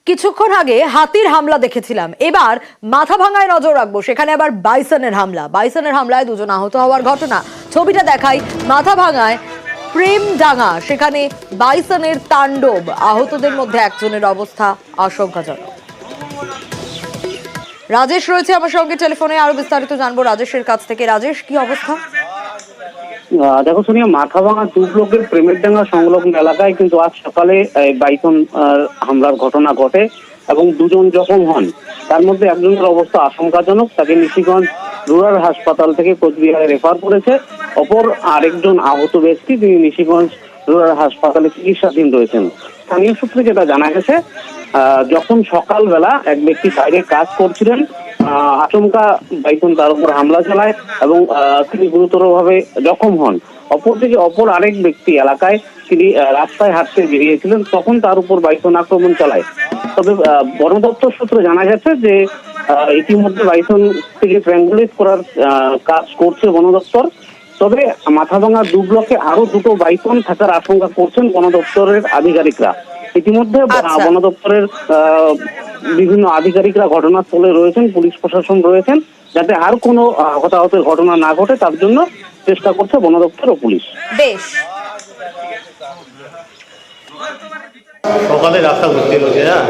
কিছুক্ষণ আগে হাতির হামলা দেখেছিলাম, এবার মাথা ভাঙায় নজর রাখবো। সেখানে আবার বাইসনের হামলায় দুজন আহত হওয়ার ঘটনা। ছবিটা দেখাই। মাথা ভাঙায় প্রেমডাঙ্গা, সেখানে বাইসনের তাণ্ডব। আহতদের মধ্যে একজনের অবস্থা আশঙ্কাজনক। রাজেশ রয়েছে আমার সঙ্গে টেলিফোনে, আরো বিস্তারিত জানবো রাজেশের কাছ থেকে। রাজেশ, কি অবস্থা? দেখো সোনিয়া, মাথাভাঙা 2 ব্লকের প্রেমেরডাঙ্গা সংলগ্ন এলাকায় কিন্তু আজ সকালে বাইসন হামলার ঘটনা ঘটে এবং দুজন জখম হন। তার মধ্যে একজনের অবস্থা আশঙ্কাজনক, তাকে নিশিগঞ্জ রুরাল হাসপাতাল থেকে কোচবিহারে রেফার করেছে। অপর আরেকজন আহত ব্যক্তি, তিনি নিশিগঞ্জ রুরাল হাসপাতালে চিকিৎসাধীন রয়েছেন। স্থানীয় সূত্রে যেটা জানা গেছে, যখন সকালবেলা এক ব্যক্তি বাইরে কাজ করছিলেন, আচমকা বাইসন তার উপর হামলা চালায় এবং তিনি গুরুতরভাবে জখম হন। অপরদিকে অপর আরেক ব্যক্তি এলাকায় তিনি রাস্তায় হাঁটতে বেরিয়েছিলেন, তখন তার উপর বাইসন আক্রমণ চালায়। তবে বন দপ্তর সূত্রে জানা গেছে যে ইতিমধ্যে বাইসন থেকে ট্র্যাঙ্গুলেট করার কাজ করছে বন দপ্তর। তবে মাথাভাঙা 2 ব্লকে আরো দুটো বাইসন থাকার আশঙ্কা করছেন বন দপ্তরের আধিকারিকরা। ইতিমধ্যে বন দপ্তরের বিভিন্ন আধিকারিকরা ঘটনাস্থলে রয়েছেন, পুলিশ প্রশাসন রয়েছেন, যাতে আর কোনো হতাহতের ঘটনা না ঘটে তার জন্য চেষ্টা করছে বন দপ্তর ও পুলিশ। বেশ, সকালে রাস্তা ঘুরতে গেছে, হ্যাঁ,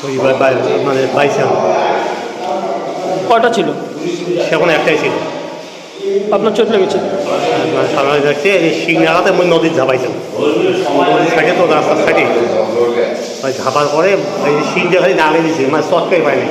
ওই মানে বাইসা কয়টা ছিল? সেখন একটাই ছিল। আপনার চোট লেগেছে? মানে সামনে দেখছে এই শিং নাগাতে মই নদীর ঝাঁপাইছিলাম, নদীর সাইডে তো রাস্তার সাইডে ঝাঁপার পরে শিংটা খালি নাগে দিয়েছে, মানে চটকাই পায়নি।